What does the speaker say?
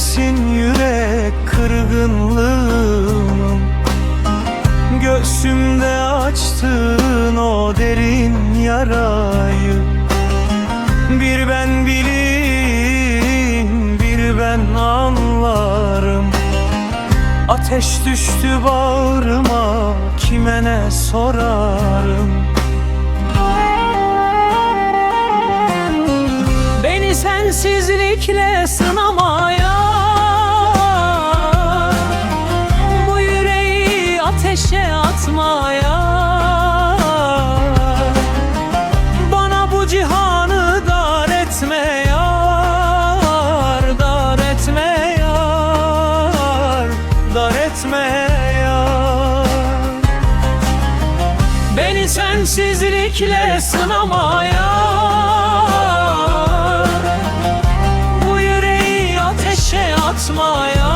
bilirsin yürek kırgınlığım. Göğsümde açtığın o derin yarayı bir ben bilirim, bir ben anlarım. Ateş düştü bağrıma, kime ne sorarım? Beni sensizlikle sınamaya, bu yüreği ateşe atmaya, bana bu cihanı dar etme yar, dar etme yar, dar etme yar. Beni sensizlikle sınamaya, bu yüreği ateşe atmaya,